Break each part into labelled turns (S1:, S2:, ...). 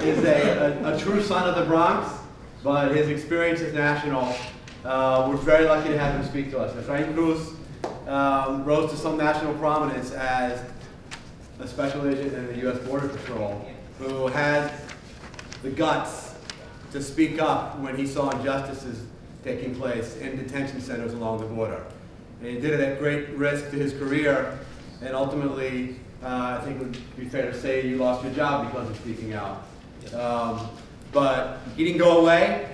S1: is a true son of the Bronx, but his experience is national. We're very lucky to have him speak to us. Ephraim Cruz rose to some national prominence as a special agent in the U.S. Border Patrol who had the guts to speak up when he saw injustices taking place in detention centers along the border. And he did it at great risk to his career, and ultimately, I think it would be fair to say you lost your job because of speaking out. But he didn't go away.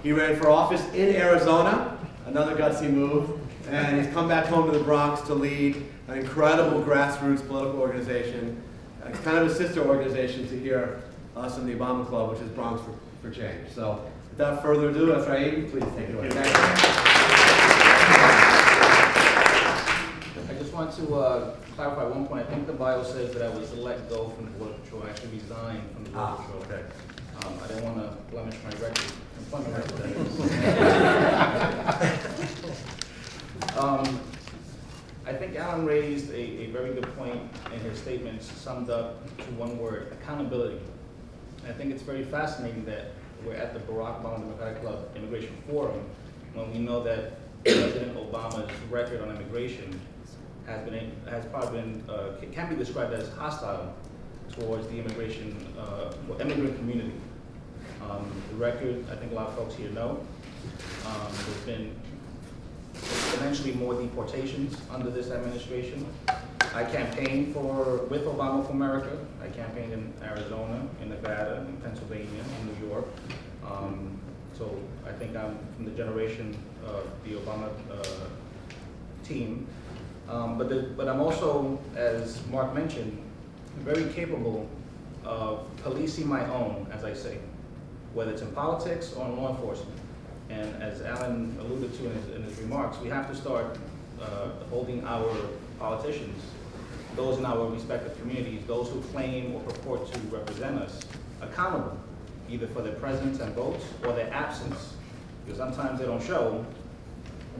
S1: He ran for office in Arizona, another gutsy move, and he's come back home to the Bronx to lead an incredible grassroots political organization. It's kind of a sister organization to here, us in the Obama Club, which is Bronx for Change. So without further ado, Ephraim, please take it away. Thank you.
S2: I just want to clarify one point. I think the bio says that I was let go from the Border Patrol. I actually resigned from the Border Patrol.
S1: Okay.
S2: I didn't want to blemish my record, employment record. I think Alan raised a very good point in his statements, summed up to one word: accountability. And I think it's very fascinating that we're at the Barack Obama Democratic Club Immigration Forum when we know that President Obama's record on immigration can be described as hostile towards the immigrant community. The record, I think a lot of folks here know, there's been exponentially more deportations under this administration. I campaigned with Obama for America. I campaigned in Arizona, in Nevada, in Pennsylvania, in New York. So I think I'm from the generation of the Obama team. But I'm also, as Mark mentioned, very capable of policing my own, as I say, whether it's in politics or in law enforcement. And as Alan alluded to in his remarks, we have to start holding our politicians, those in our respective communities, those who claim or purport to represent us, accountable, either for their presence and votes or their absence, because sometimes they don't show,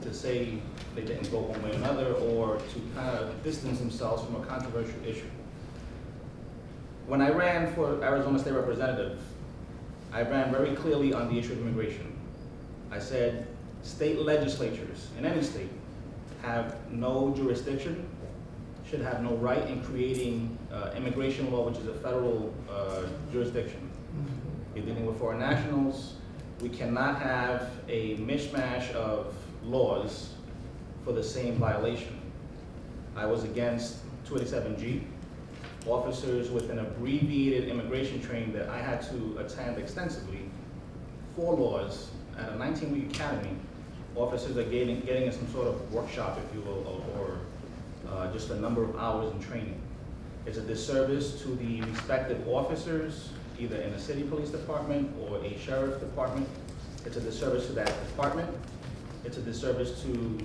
S2: to say they didn't vote one way or another, or to kind of distance themselves from a controversial issue. When I ran for Arizona State Representative, I ran very clearly on the issue of immigration. I said state legislatures in any state have no jurisdiction, should have no right in creating immigration law, which is a federal jurisdiction. We're dealing with foreign nationals. We cannot have a mishmash of laws for the same violation. I was against 287G, officers with an abbreviated immigration training that I had to attend extensively, 4 laws at a 19-week academy. Officers are getting in some sort of workshop, if you will, or just a number of hours in training. It's a disservice to the respective officers, either in a city police department or a sheriff's department. It's a disservice to that department. It's a disservice to,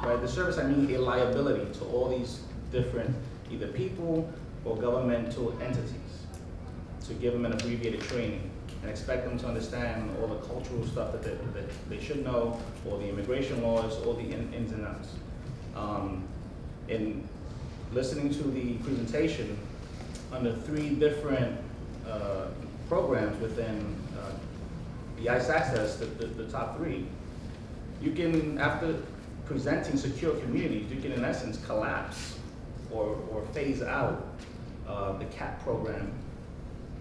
S2: by disservice I mean a liability to all these different either people or governmental entities, to give them an abbreviated training and expect them to understand all the cultural stuff that they should know, or the immigration laws, or the ins and outs. In listening to the presentation, under 3 different programs within the ICE Access, the top 3, you can, after presenting secure communities, you can in essence collapse or phase out the CAT program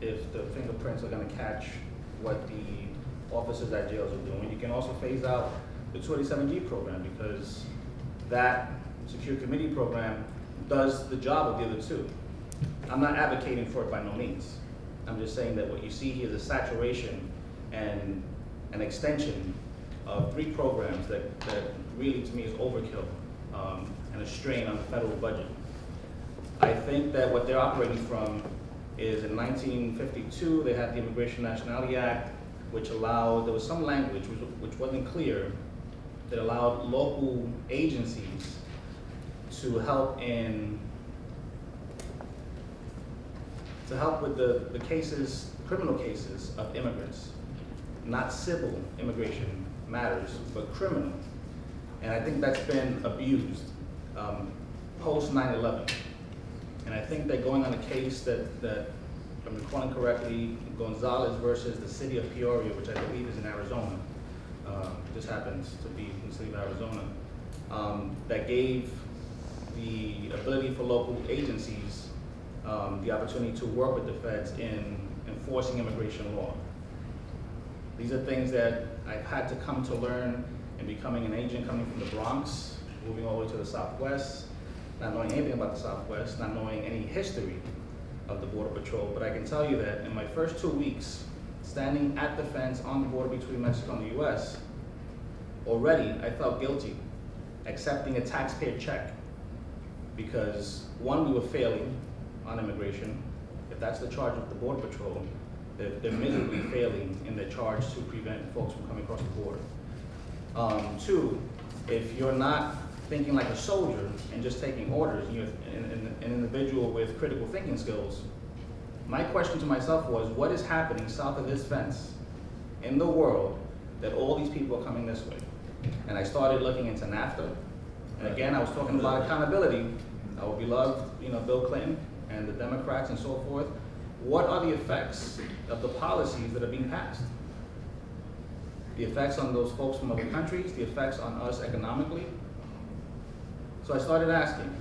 S2: if the fingerprints are going to catch what the officers at jails are doing. You can also phase out the 287G program, because that secure committee program does the job of the other 2. I'm not advocating for it by no means. I'm just saying that what you see here is a saturation and an extension of 3 programs that really, to me, is overkill and a strain on the federal budget. I think that what they're operating from is in 1952, they had the Immigration Nationality Act, which allowed, there was some language which wasn't clear, that allowed local agencies to help with the cases, criminal cases of immigrants, not civil immigration matters, but criminal. And I think that's been abused post 9/11. And I think that going on a case that I'm recalling correctly, Gonzalez versus the city of Peoria, which I believe is in Arizona. Just happens to be in the city of Arizona. That gave the ability for local agencies the opportunity to work with the feds in enforcing immigration law. These are things that I've had to come to learn in becoming an agent coming from the Bronx, moving all the way to the Southwest, not knowing anything about the Southwest, not knowing any history of the Border Patrol. But I can tell you that in my first 2 weeks, standing at the fence on the border between Mexico and the US, already I felt guilty accepting a taxpayer check because one, we were failing on immigration. If that's the charge of the Border Patrol, they're miserably failing in their charge to prevent folks from coming across the border. Two, if you're not thinking like a soldier and just taking orders, you're an individual with critical thinking skills, my question to myself was, what is happening south of this fence in the world that all these people are coming this way? And I started looking into NAFTA. And again, I was talking about accountability. Our beloved, Bill Clinton and the Democrats and so forth. What are the effects of the policies that are being passed? The effects on those folks from other countries, the effects on us economically. So I started asking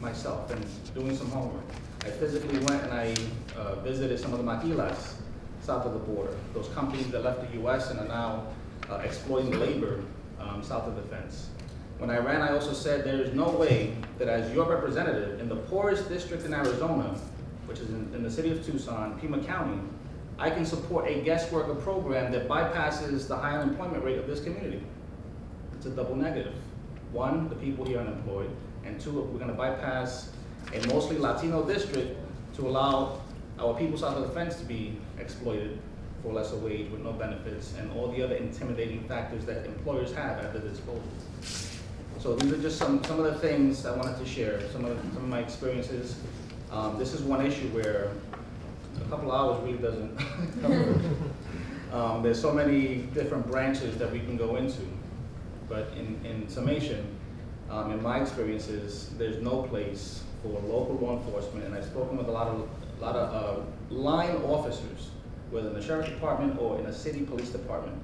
S2: myself and doing some homework. I physically went and I visited some of the maquilas south of the border, those companies that left the US and are now exploiting labor south of the fence. When I ran, I also said there is no way that as your representative in the poorest district in Arizona, which is in the city of Tucson, Pima County, I can support a guest worker program that bypasses the high unemployment rate of this community. It's a double negative. One, the people here are unemployed, and two, we're gonna bypass a mostly Latino district to allow our people south of the fence to be exploited for a lesser wage with no benefits and all the other intimidating factors that employers have at their disposal. So these are just some of the things I wanted to share, some of my experiences. This is one issue where a couple hours really doesn't cover. There's so many different branches that we can go into, but in summation, in my experiences, there's no place for local law enforcement, and I've spoken with a lot of line officers, whether in the sheriff's department or in a city police department,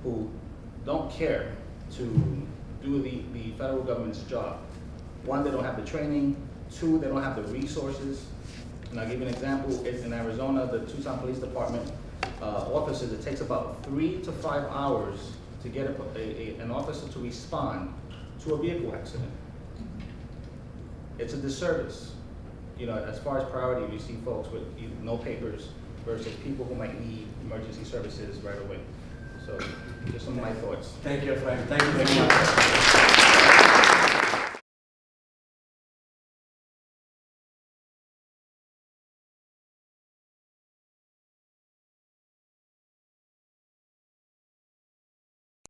S2: who don't care to do the federal government's job. One, they don't have the training. Two, they don't have the resources. And I'll give you an example. In Arizona, the Tucson Police Department officers, it takes about 3 to 5 hours to get an officer to respond to a vehicle accident. It's a disservice. As far as priority, we see folks with no papers versus people who might need emergency services right away. So just some of my thoughts.
S1: Thank you, Ephraim. Thank you very much.